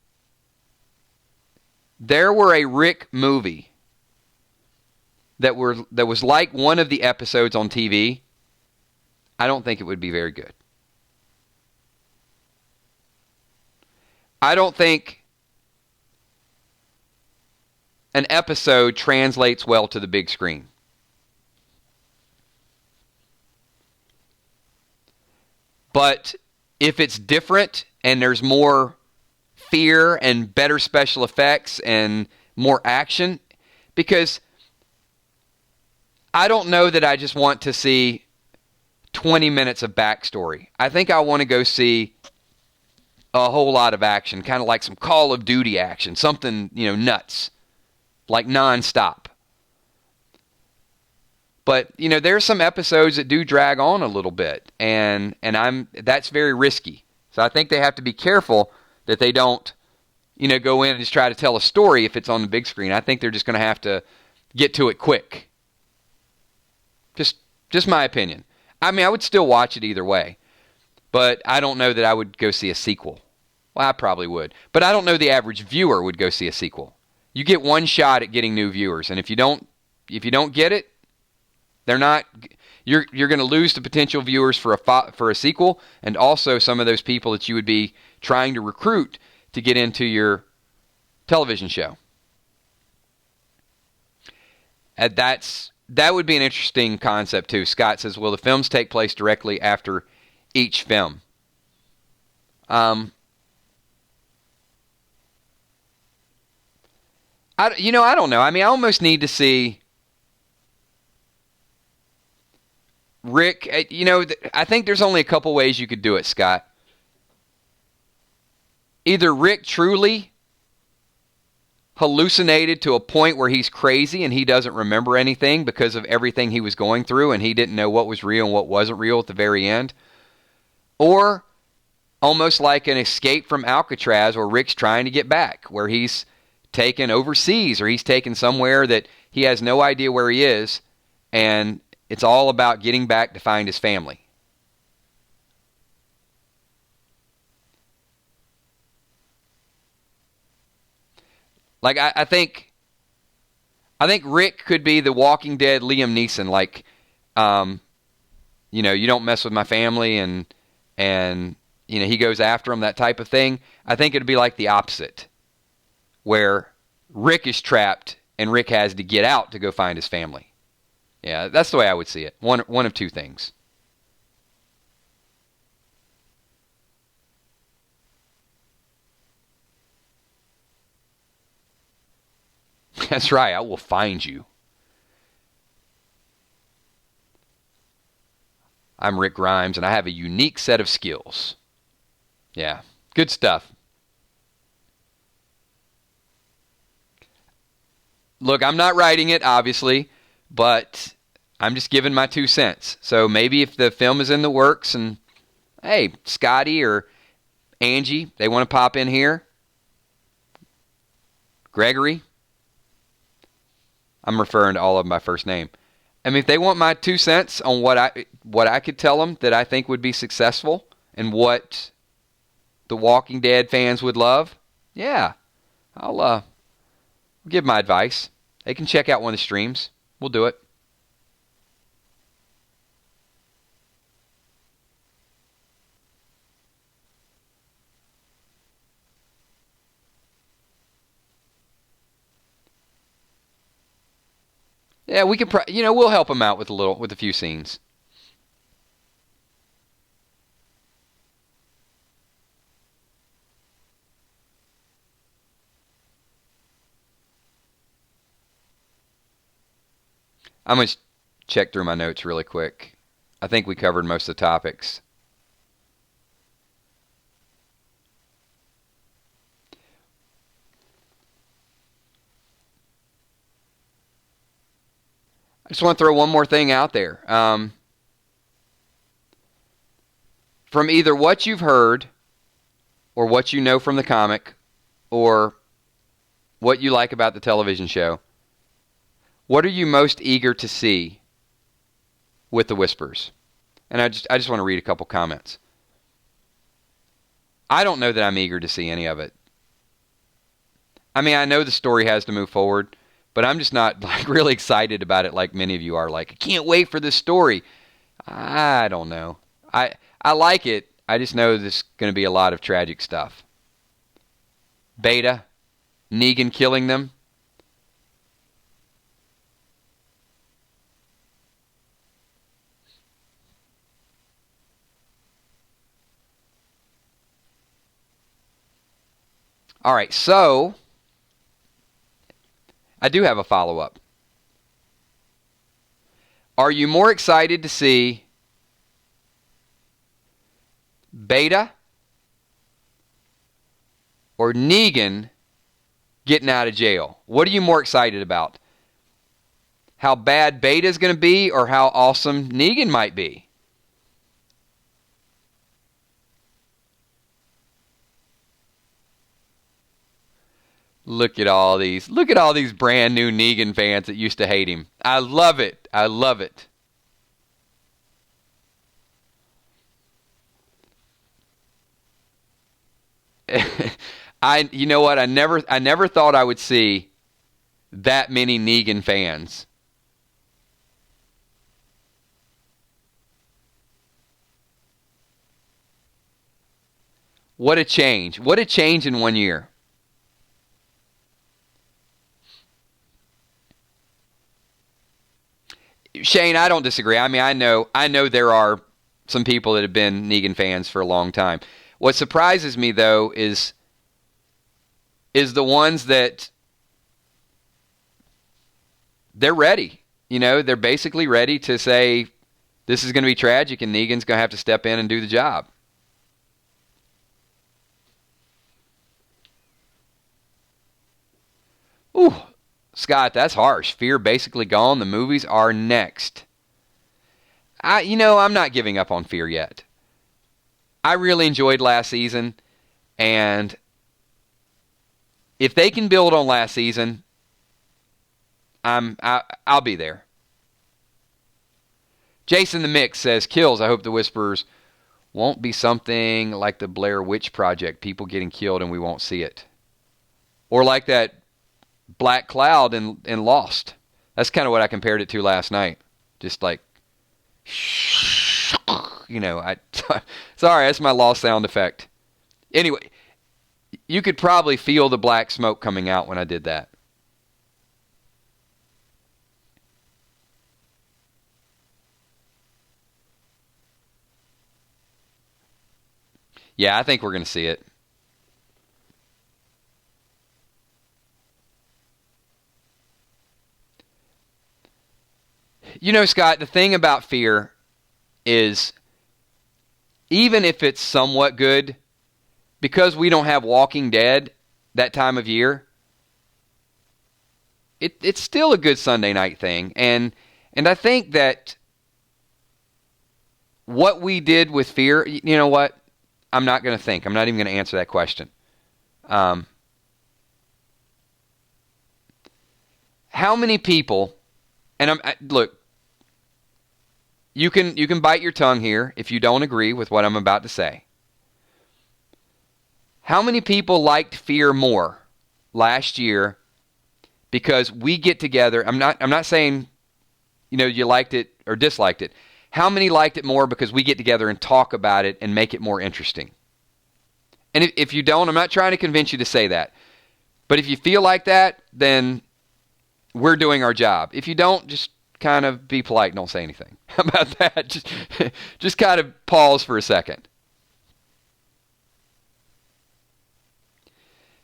there were a Rick movie that was like one of the episodes on TV, I don't think it would be very good. I don't think an episode translates well to the big screen. But if it's different and there's more fear and better special effects and more action, because I don't know that I just want to see 20 minutes of backstory. I think I want to go see a whole lot of action, kind of like some Call of Duty action, something, nuts, like nonstop. But, there's some episodes that do drag on a little bit, and that's very risky. So I think they have to be careful that they don't, go in and just try to tell a story if it's on the big screen. I think they're just going to have to get to it quick. Just my opinion. I mean, I would still watch it either way, but I don't know that I would go see a sequel. Well, I probably would, but I don't know the average viewer would go see a sequel. You get one shot at getting new viewers, and if you don't get it, they're not. You're going to lose the potential viewers for a sequel, and also some of those people that you would be trying to recruit to get into your television show. And that would be an interesting concept too. Scott says, "Will the films take place directly after each film?" I don't know. I mean, I almost need to see Rick. I think there's only a couple ways you could do it, Scott. Either Rick truly hallucinated to a point where he's crazy and he doesn't remember anything because of everything he was going through and he didn't know what was real and what wasn't real at the very end. Or almost like an escape from Alcatraz where Rick's trying to get back, where he's taken overseas or he's taken somewhere that he has no idea where he is, and it's all about getting back to find his family. Like, I think Rick could be the Walking Dead Liam Neeson, like, you don't mess with my family, and he goes after him, that type of thing. I think it'd be like the opposite, where Rick is trapped and Rick has to get out to go find his family. Yeah, that's the way I would see it. One of two things. That's right, I will find you. I'm Rick Grimes, and I have a unique set of skills. Yeah, good stuff. Look, I'm not writing it, obviously, but I'm just giving my 2 cents. So maybe if the film is in the works and, hey, Scotty or Angie, they want to pop in here. Gregory. I'm referring to all of them by first name. I mean, if they want my 2 cents on what I could tell them that I think would be successful and what the Walking Dead fans would love, yeah, I'll give my advice. They can check out one of the streams. We'll do it. Yeah, we could. We'll help them out with a few scenes. I'm going to check through my notes really quick. I think we covered most of the topics. just want to throw one more thing out there. From either what you've heard or what you know from the comic or what you like about the television show, what are you most eager to see with the Whispers? And I just want to read a couple comments. I don't know that I'm eager to see any of it. I mean, I know the story has to move forward, but I'm just not like really excited about it like many of you are. Like, I can't wait for this story. I don't know. I like it. I just know there's going to be a lot of tragic stuff. Beta, Negan killing them. All right, so I do have a follow-up. Are you more excited to see Beta or Negan getting out of jail? What are you more excited about? How bad Beta is going to be or how awesome Negan might be? Look at all these brand new Negan fans that used to hate him. I love it. I love it. You know what? I never thought I would see that many Negan fans. What a change. What a change in 1 year. Shane, I don't disagree. I mean, I know there are some people that have been Negan fans for a long time. What surprises me though is the ones that they're ready. You know, they're basically ready to say this is going to be tragic and Negan's going to have to step in and do the job. Ooh, Scott, that's harsh. Fear basically gone. The movies are next. I'm not giving up on Fear yet. I really enjoyed last season, and if they can build on last season, I'll be there. Jason the Mix says, Kills, I hope the Whispers won't be something like the Blair Witch Project, people getting killed and we won't see it. Or like that black cloud in Lost. That's kind of what I compared it to last night. Just like, sorry, that's my Lost sound effect. Anyway, you could probably feel the black smoke coming out when I did that. Yeah, I think we're going to see it. You know, Scott, the thing about Fear is even if it's somewhat good, because we don't have Walking Dead that time of year, it's still a good Sunday night thing. And I think that what we did with Fear, you know what? I'm not going to think. I'm not even going to answer that question. How many people, and look, you can bite your tongue here if you don't agree with what I'm about to say. How many people liked Fear more last year because we get together? I'm not saying you liked it or disliked it. How many liked it more because we get together and talk about it and make it more interesting? And if you don't, I'm not trying to convince you to say that. But if you feel like that, then we're doing our job. If you don't, just kind of be polite and don't say anything. How about that? Just kind of pause for a second.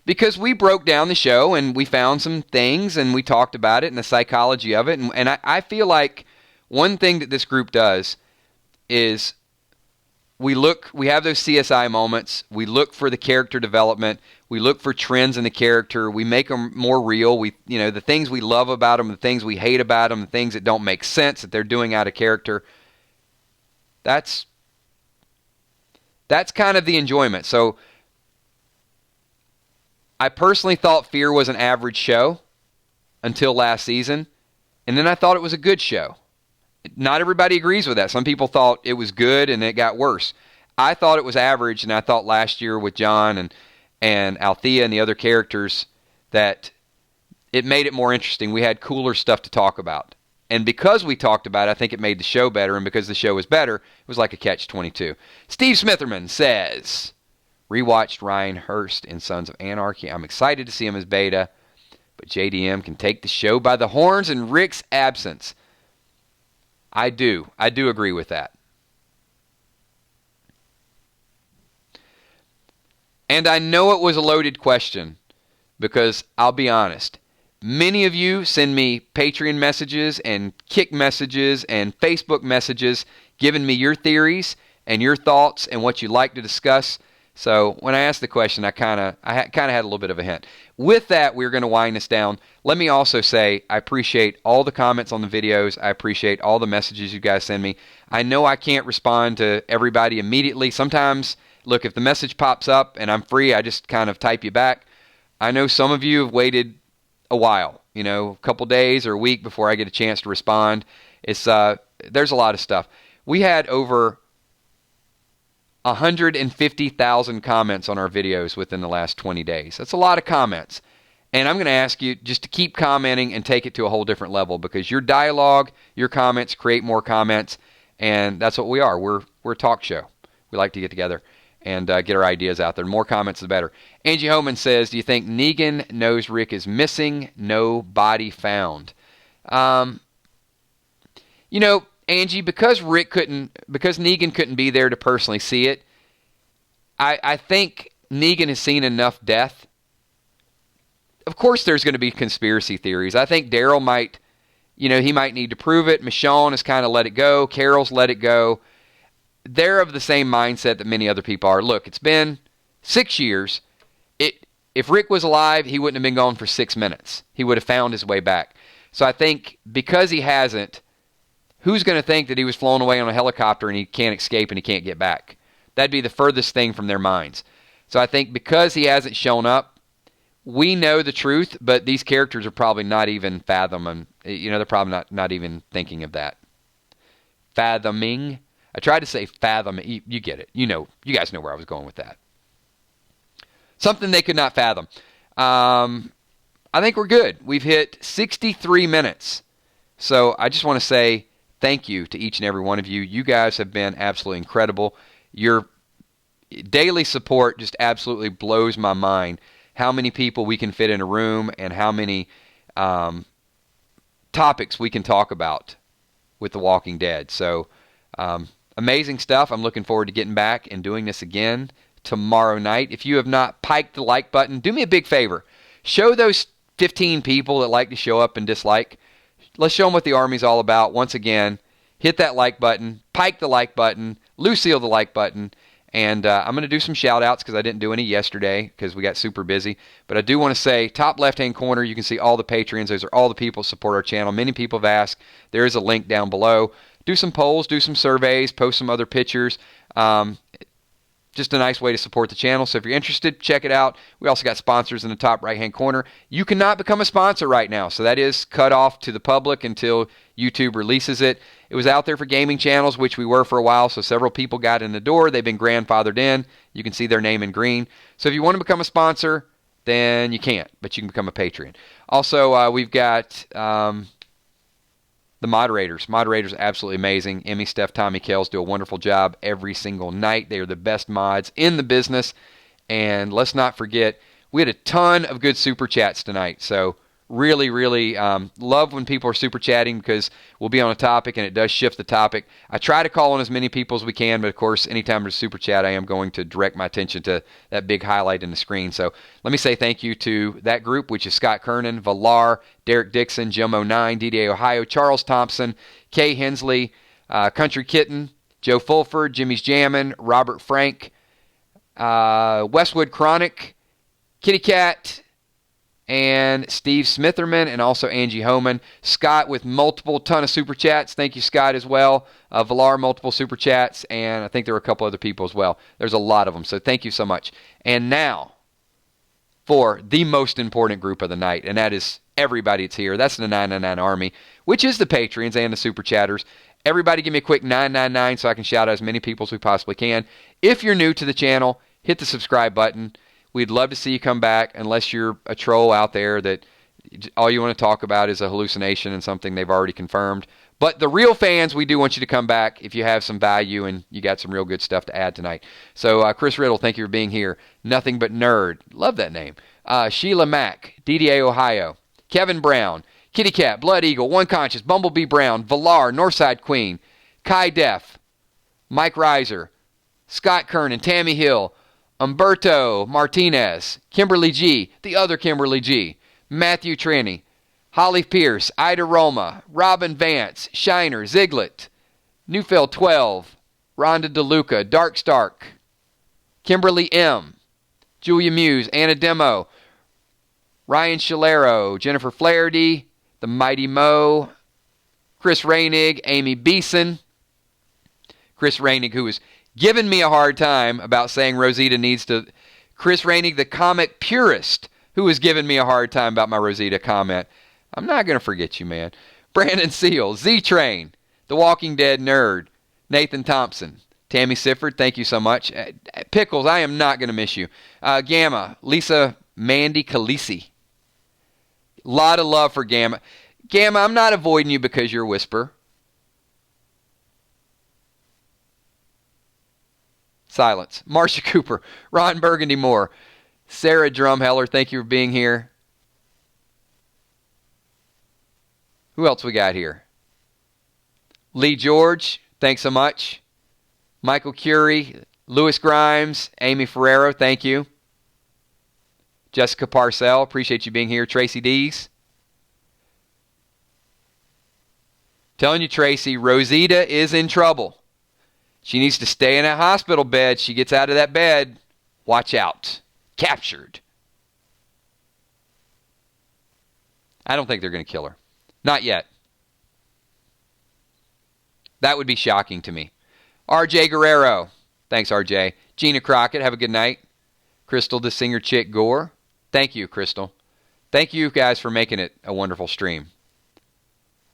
Because we broke down the show and we found some things and we talked about it and the psychology of it. And I feel like one thing that this group does is we have those CSI moments. We look for the character development. We look for trends in the character. We make them more real. The things we love about them, the things we hate about them, the things that don't make sense that they're doing out of character. That's kind of the enjoyment. So I personally thought Fear was an average show until last season, and then I thought it was a good show. Not everybody agrees with that. Some people thought it was good and it got worse. I thought it was average, and I thought last year with John and Althea and the other characters that it made it more interesting. We had cooler stuff to talk about. And because we talked about it, I think it made the show better, and because the show was better, it was like a catch-22. Steve Smitherman says, rewatched Ryan Hurst in Sons of Anarchy. I'm excited to see him as Beta, but JDM can take the show by the horns in Rick's absence. I do agree with that. And I know it was a loaded question because I'll be honest. Many of you send me Patreon messages and Kick messages and Facebook messages giving me your theories and your thoughts and what you'd like to discuss. So when I asked the question, I kind of had a little bit of a hint. With that, we're going to wind this down. Let me also say I appreciate all the comments on the videos. I appreciate all the messages you guys send me. I know I can't respond to everybody immediately. Sometimes, look, if the message pops up and I'm free, I just kind of type you back. I know some of you have waited a while, a couple days or a week before I get a chance to respond. There's a lot of stuff. We had over 150,000 comments on our videos within the last 20 days. That's a lot of comments. And I'm going to ask you just to keep commenting and take it to a whole different level, because your dialogue, your comments create more comments, and that's what we are. We're a talk show. We like to get together and get our ideas out there. The more comments, the better. Angie Homan says, do you think Negan knows Rick is missing? No body found. Angie, because Negan couldn't be there to personally see it, I think Negan has seen enough death. Of course there's going to be conspiracy theories. I think Daryl might need to prove it. Michonne has kind of let it go. Carol's let it go. They're of the same mindset that many other people are. Look, it's been 6 years. If Rick was alive, he wouldn't have been gone for 6 minutes. He would have found his way back. So I think because he hasn't, who's going to think that he was flown away on a helicopter and he can't escape and he can't get back? That'd be the furthest thing from their minds. So I think because he hasn't shown up, we know the truth, but these characters are probably not even fathoming. They're probably not even thinking of that. Fathoming. I tried to say fathom. You get it. You guys know where I was going with that. Something they could not fathom. I think we're good. We've hit 63 minutes. So I just want to say thank you to each and every one of you. You guys have been absolutely incredible. Your daily support just absolutely blows my mind. How many people we can fit in a room and how many topics we can talk about with The Walking Dead. So amazing stuff. I'm looking forward to getting back and doing this again tomorrow night. If you have not piked the like button, do me a big favor. Show those 15 people that like to show up and dislike. Let's show them what the Army's all about. Once again, hit that like button, pike the like button, Lucille the like button, and I'm going to do some shout-outs because I didn't do any yesterday because we got super busy. But I do want to say, top left-hand corner, you can see all the Patreons. Those are all the people who support our channel. Many people have asked. There is a link down below. Do some polls, do some surveys, post some other pictures. Just a nice way to support the channel. So if you're interested, check it out. We also got sponsors in the top right-hand corner. You cannot become a sponsor right now, so that is cut off to the public until YouTube releases it. It was out there for gaming channels, which we were for a while, so several people got in the door. They've been grandfathered in. You can see their name in green. So if you want to become a sponsor, then you can't, but you can become a Patreon. Also, we've got the moderators. Moderators are absolutely amazing. Emmy, Steph, Tommy, Kels do a wonderful job every single night. They are the best mods in the business. And let's not forget, we had a ton of good super chats tonight. So really, really love when people are super chatting because we'll be on a topic and it does shift the topic. I try to call on as many people as we can, but of course, anytime there's super chat, I am going to direct my attention to that big highlight in the screen. So let me say thank you to that group, which is Scott Kernan, Valar, Derek Dixon, Jim09, DDA Ohio, Charles Thompson, Kay Hensley, Country Kitten, Joe Fulford, Jimmy's Jammin', Robert Frank, Westwood Chronic, Kitty Cat, and Steve Smitherman, and also Angie Homan. Scott with multiple ton of super chats. Thank you, Scott, as well. Valar, multiple super chats, and I think there were a couple other people as well. There's a lot of them, so thank you so much. And now for the most important group of the night, and that is everybody that's here. That's the 999 Army, which is the Patreons and the super chatters. Everybody give me a quick 999 so I can shout out as many people as we possibly can. If you're new to the channel, hit the subscribe button. We'd love to see you come back, unless you're a troll out there that all you want to talk about is a hallucination and something they've already confirmed. But the real fans, we do want you to come back if you have some value and you got some real good stuff to add tonight. So Chris Riddle, thank you for being here. Nothing But Nerd, love that name. Sheila Mack, DDA Ohio, Kevin Brown, Kitty Cat, Blood Eagle, One Conscious, Bumblebee Brown, Valar, Northside Queen, Kai Def, Mike Reiser, Scott Kernan, Tammy Hill, Umberto Martinez, Kimberly G, the other Kimberly G, Matthew Tranny, Holly Pierce, Ida Roma, Robin Vance, Shiner, Ziglet, Newfield 12, Rhonda DeLuca, Dark Stark, Kimberly M, Julia Muse, Anna Demo, Ryan Shalero, Jennifer Flaherty, The Mighty Mo, Chris Reinig, Amy Beeson, Chris Reinig, who is giving me a hard time about saying Rosita needs to... Chris Reinig, the comic purist, who has given me a hard time about my Rosita comment. I'm not going to forget you, man. Brandon Seal, Z-Train, The Walking Dead Nerd, Nathan Thompson, Tammy Sifford, thank you so much. Pickles, I am not going to miss you. Gamma, Lisa Mandy Khaleesi. Lot of love for Gamma. Gamma, I'm not avoiding you because you're a Whisper. Silence. Marcia Cooper, Ron Burgundy Moore, Sarah Drumheller, thank you for being here. Who else we got here? Lee George, thanks so much. Michael Curie, Louis Grimes, Amy Ferrero, thank you. Jessica Parcell, appreciate you being here. Tracy Dees. Telling you, Tracy, Rosita is in trouble. She needs to stay in that hospital bed. She gets out of that bed. Watch out. Captured. I don't think they're going to kill her. Not yet. That would be shocking to me. RJ Guerrero. Thanks, RJ. Gina Crockett, have a good night. Crystal, the singer chick Gore. Thank you, Crystal. Thank you guys for making it a wonderful stream.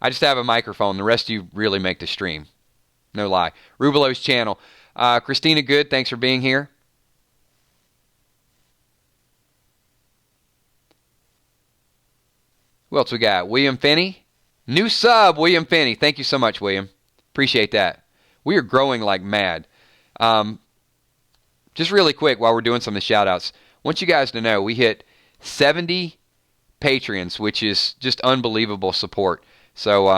I just have a microphone. The rest of you really make the stream. No lie. Rubelo's channel. Christina Good, thanks for being here. Who else we got? William Finney. New sub, William Finney. Thank you so much, William. Appreciate that. We are growing like mad. Just really quick while we're doing some of the shout-outs, I want you guys to know we hit 70 Patreons, which is just unbelievable support. So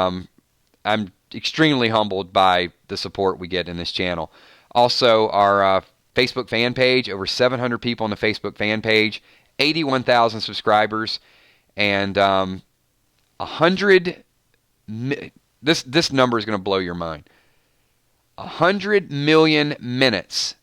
I'm extremely humbled by the support we get in this channel. Also, our Facebook fan page, over 700 people on the Facebook fan page, 81,000 subscribers, and 100... This number is going to blow your mind. 100 million minutes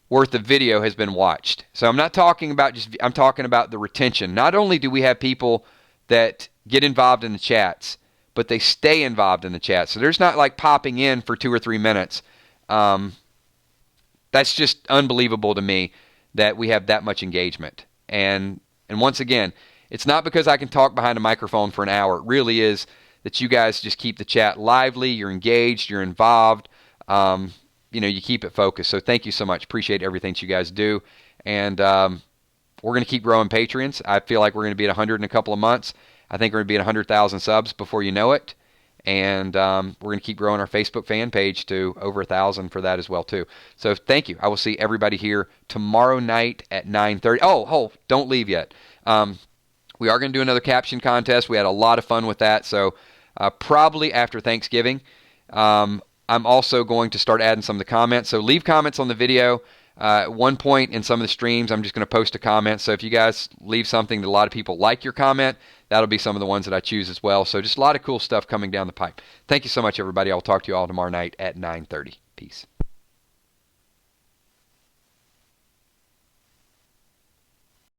worth of video has been watched. So I'm not talking about I'm talking about the retention. Not only do we have people that get involved in the chats, but they stay involved in the chat. So there's not like popping in for 2 or 3 minutes. That's just unbelievable to me that we have that much engagement. And once again, it's not because I can talk behind a microphone for an hour. It really is that you guys just keep the chat lively, you're engaged, you're involved, you keep it focused. So thank you so much. Appreciate everything that you guys do. And we're going to keep growing Patreons. I feel like we're going to be at 100 in a couple of months. I think we're going to be at 100,000 subs before you know it. And we're going to keep growing our Facebook fan page to over 1,000 for that as well, too. So thank you. I will see everybody here tomorrow night at 9:30. Oh, don't leave yet. We are going to do another caption contest. We had a lot of fun with that. So probably after Thanksgiving. I'm also going to start adding some of the comments. So leave comments on the video. At one point in some of the streams, I'm just going to post a comment. So if you guys leave something that a lot of people like your comment, that'll be some of the ones that I choose as well. So just a lot of cool stuff coming down the pipe. Thank you so much, everybody. I'll talk to you all tomorrow night at 9:30. Peace.